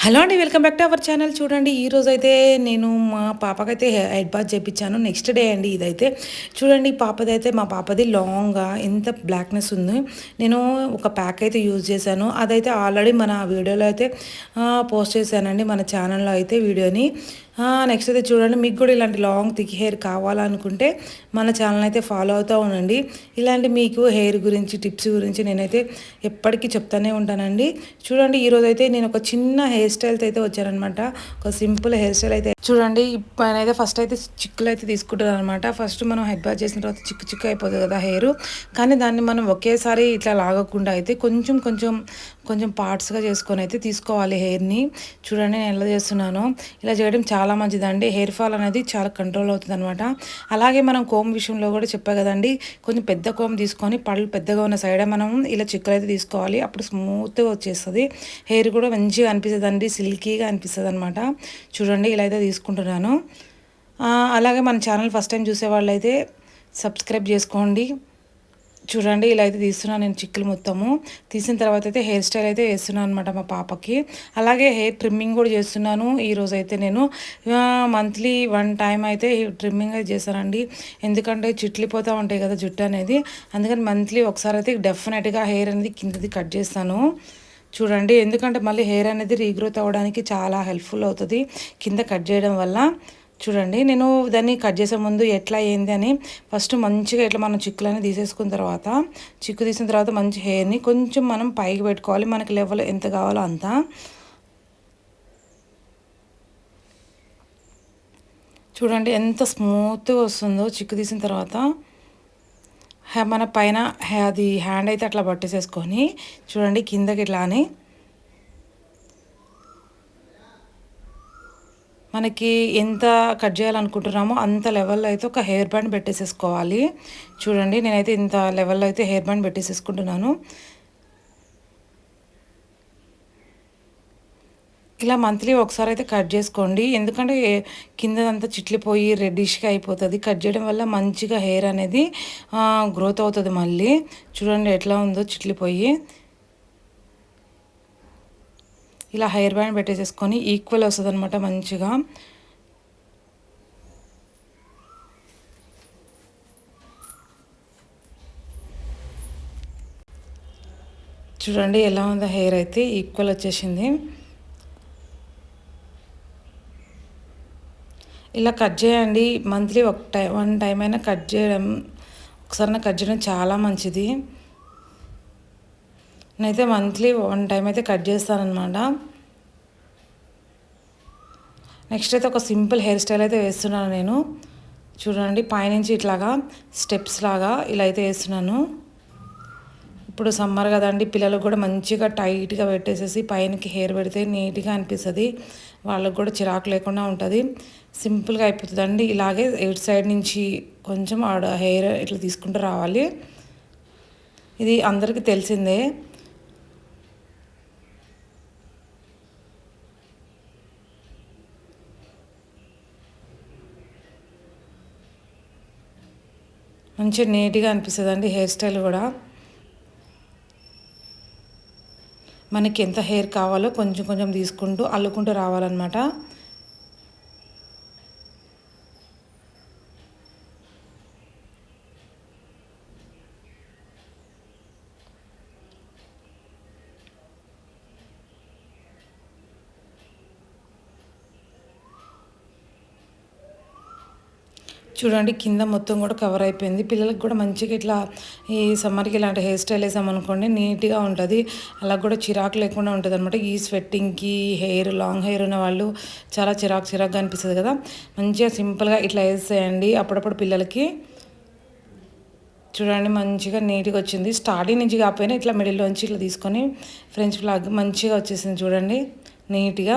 Hello అండి. Welcome back to our channel. చూడండి ఈరోజైతే నేను మా పాపకైతే హెడ్ బాత్ చేపిచ్చాను. నెక్స్ట్ డే అండి ఇదైతే. చూడండి పాపదైతే మా పాపది లాంగ్‌గా ఎంత బ్లాక్‌నెస్ ఉంది. నేను ఒక ప్యాక్ అయితే యూజ్ చేశాను. అదైతే ఆల్రెడీ మన వీడియోలో అయితే పోస్ట్ చేశానండి మన ఛానల్‌లో అయితే వీడియోని. నెక్స్ట్ అయితే చూడండి మీకు కూడా ఇలాంటి లాంగ్ థిక్ హెయిర్ కావాలనుకుంటే మన ఛానల్ అయితే ఫాలో అవుతూ ఉండండి. ఇలాంటి మీకు హెయిర్ గురించి టిప్స్ గురించి నేనైతే ఎప్పటికీ చెప్తానే ఉంటానండి. చూడండి ఈరోజైతే నేను ఒక చిన్న హెయిర్ స్టైల్‌తో అయితే వచ్చాననమాట. ఒక సింపుల్ హెయిర్ స్టైల్ అయితే చూడండి నేనైతే ఫస్ట్ అయితే చిక్కులు అయితే తీసుకుంటాననమాట. ఫస్ట్ మనం హెడ్ బాత్ చేసిన తర్వాత చిక్కు చిక్కు అయిపోతుంది కదా హెయిర్. కానీ దాన్ని మనం ఒకేసారి ఇట్లా లాగకుండా అయితే కొంచెం కొంచెం కొంచెం పార్ట్స్‌గా చేసుకొని అయితే తీసుకోవాలి హెయిర్‌ని. చూడండి నేను ఎలా చేస్తున్నానో. ఇలా చేయడం చాలా మంచిదండి. హెయిర్ ఫాల్ అనేది చాలా కంట్రోల్ అవుతుందనమాట. అలాగే మనం కోమ్ విషయంలో కూడా చెప్పా కదండీ. కొంచెం పెద్ద కోమ్ తీసుకొని పళ్ళు పెద్దగా ఉన్న సైడే మనం ఇలా చిక్కులైతే తీసుకోవాలి. అప్పుడు స్మూత్‌గా వచ్చేస్తది. హెయిర్ కూడా మంచిగా అనిపిస్తదండి. సిల్కీగా అనిపిస్తదనమాట. చూడండి ఇలా అయితే తీసుకుంటున్నాను. అలాగే మన ఛానల్ ఫస్ట్ టైం చూసేవాళ్ళైతే సబ్స్క్రైబ్ చేసుకోండి. చూడండి ఇలా అయితే తీస్తున్నాను నేను చిక్కులు మొత్తము. తీసిన తర్వాత అయితే హెయిర్ స్టైల్ అయితే వేస్తున్నాను అనమాట మా పాపకి. అలాగే హెయిర్ ట్రిమ్మింగ్ కూడా చేస్తున్నాను. ఈరోజైతే నేను మంత్లీ 1 టైమ్ అయితే ట్రిమ్మింగ్ అయితే చేశానండి. ఎందుకంటే చిట్లిపోతూ ఉంటాయి కదా జుట్టు అనేది. అందుకని మంత్లీ ఒకసారి అయితే డెఫినెట్‌గా హెయిర్ అనేది కిందది కట్ చేస్తాను. చూడండి ఎందుకంటే మళ్ళీ హెయిర్ అనేది రీగ్రోత్ అవ్వడానికి చాలా హెల్ప్‌ఫుల్ అవుతది కింద కట్ చేయడం వల్ల. చూడండి నేను దాన్ని కట్ చేసే ముందు ఎట్లా ఏంది అని ఫస్ట్ మంచిగా ఇట్లా మనం చిక్కులన్నీ తీసేసుకున్న తర్వాత చిక్కు తీసిన తర్వాత మంచి హెయిర్‌ని కొంచెం మనం పైకి పెట్టుకోవాలి. మనకి లెవెల్ ఎంత కావాలో అంత. చూడండి ఎంత స్మూత్‌గా వస్తుందో చిక్కు తీసిన తర్వాత. మన పైన అది హ్యాండ్ అయితే అట్లా పట్టేసేసుకొని చూడండి కిందకి ఇట్లా అని మనకి ఎంత కట్ చేయాలనుకుంటున్నామో అంత లెవెల్‌లో అయితే ఒక హెయిర్ బ్యాండ్ పెట్టేసేసుకోవాలి. చూడండి నేనైతే ఇంత లెవెల్‌లో అయితే హెయిర్ బ్యాండ్ పెట్టేసేసుకుంటున్నాను. ఇలా మంత్లీ ఒకసారి అయితే కట్ చేసుకోండి. ఎందుకంటే కిందదంతా చిట్లిపోయి రెడ్డిష్‌గా అయిపోతది. కట్ చేయడం వల్ల మంచిగా హెయిర్ అనేది గ్రోత్ అవుతది మళ్ళీ. చూడండి ఎట్లా ఉందో చిట్లిపోయి. ఇలా హెయిర్ బ్యాండ్ పెట్టేసేసుకొని ఈక్వల్ వస్తదనమాట మంచిగా. చూడండి ఎలా ఉందో హెయిర్ అయితే ఈక్వల్ వచ్చేసింది. ఇలా కట్ చేయండి. మంత్లీ ఒక 1 టైమ్ అయినా కట్ చేయడం ఒకసారైనా కట్ చేయడం చాలా మంచిది. నేనైతే మంత్లీ 1 టైమ్ అయితే కట్ చేస్తాననమాట. నెక్స్ట్ అయితే ఒక సింపుల్ హెయిర్ స్టైల్ అయితే వేస్తున్నాను నేను. చూడండి పైనుంచి ఇట్లాగా స్టెప్స్ లాగా ఇలా అయితే వేస్తున్నాను. ఇప్పుడు సమ్మర్ కదండీ పిల్లలకు కూడా మంచిగా టైట్‌గా పెట్టేసేసి పైనకి హెయిర్ పెడితే నీట్‌గా అనిపిస్తది. వాళ్ళకి కూడా చిరాకు లేకుండా ఉంటది. సింపుల్‌గా అయిపోతదండి. ఇలాగే ఇటు సైడ్ నుంచి కొంచెం హెయిర్ ఇట్లా తీసుకుంటూ రావాలి. ఇది అందరికీ తెలిసిందే. మంచిగా నీట్‌గా అనిపిస్తదండి హెయిర్ స్టైల్ కూడా. మనకి ఎంత హెయిర్ కావాలో కొంచెం కొంచెం తీసుకుంటూ అల్లుకుంటూ రావాలన్నమాట. చూడండి కింద మొత్తం కూడా కవర్ అయిపోయింది. పిల్లలకి కూడా మంచిగా ఇట్లా ఈ సమ్మర్‌కి ఇలాంటి హెయిర్ స్టైల్ ఏసామనుకోండి నీట్‌గా ఉంటది. అలా కూడా చిరాకు లేకుండా ఉంటదనమాట. ఈ స్వెట్టింగ్‌కి లాంగ్ హెయిర్ ఉన్న వాళ్ళు చాలా చిరాకుగా అనిపిస్తది కదా! మంచిగా సింపుల్‌గా ఇట్లా ఏసేయండి అప్పుడప్పుడు పిల్లలకి. చూడండి మంచిగా నీట్‌గా వచ్చింది. స్టార్టింగ్ నుంచి కాకపోయినా ఇట్లా మిడిల్‌లోంచి ఇట్లా తీసుకొని ఫ్రెంచ్ ఫ్లాగ్ మంచిగా వచ్చేసింది చూడండి నీట్‌గా.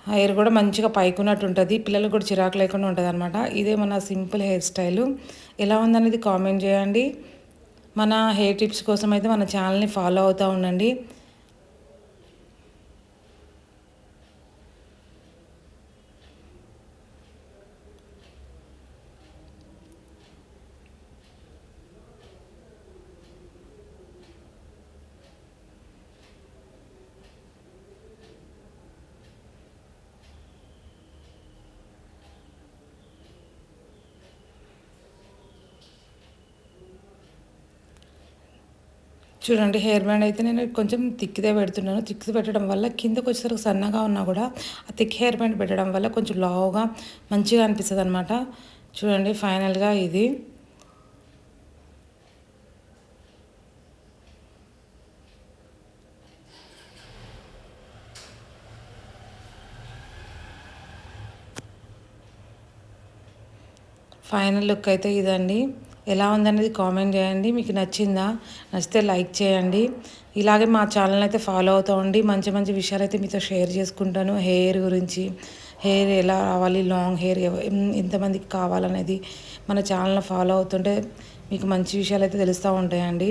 హెయిర్ కూడా మంచిగా పైకున్నట్టు ఉంటది. పిల్లలకు కూడా చిరాకు లేకుండా ఉంటదనమాట. ఇదే మన సింపుల్ హెయిర్ స్టైలు. ఎలా ఉందనేది కామెంట్ చేయండి. మన హెయిర్ టిప్స్ కోసం అయితే మన ఛానల్‌ని ఫాలో అవుతూ ఉండండి. చూడండి హెయిర్ బ్యాండ్ అయితే నేను కొంచెం థిక్‌దే పెడుతున్నాను. థిక్‌ది పెట్టడం వల్ల కిందకొచ్చేసరికి సన్నగా ఉన్నా కూడా ఆ థిక్ హెయిర్ బ్యాండ్ పెట్టడం వల్ల కొంచెం లావుగా మంచిగా అనిపిస్తదనమాట. చూడండి ఫైనల్‌గా ఇది. ఫైనల్ లుక్ అయితే ఇదండి. ఎలా ఉందనేది కామెంట్ చేయండి. మీకు నచ్చిందా? నచ్చితే లైక్ చేయండి. ఇలాగే మా ఛానల్ అయితే ఫాలో అవుతూ ఉండి మంచి మంచి విషయాలైతే మీతో షేర్ చేసుకుంటాను. హెయిర్ గురించి, హెయిర్ ఎలా రావాలి, లాంగ్ హెయిర్ ఎంతమందికి కావాలనేది మన ఛానల్‌ని ఫాలో అవుతుంటే మీకు మంచి విషయాలైతే తెలుస్తూ ఉంటాయండి.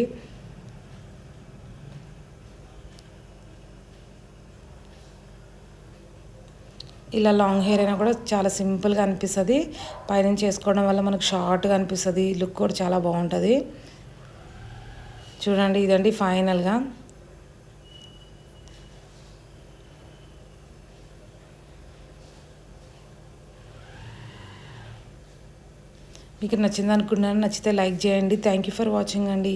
ఇలా లాంగ్ హెయిర్ అయినా కూడా చాలా సింపుల్‌గా అనిపిస్తది. పైనుంచి ఏసుకోవడం వల్ల మనకు షార్ట్‌గా అనిపిస్తది. లుక్ కూడా చాలా బావుంటది. చూడండి ఇదండి ఫైనల్‌గా. మీకు నచ్చిందనుకున్నాను. నచ్చితే లైక్ చేయండి. థ్యాంక్ యూ ఫర్ వాచింగ్ అండి.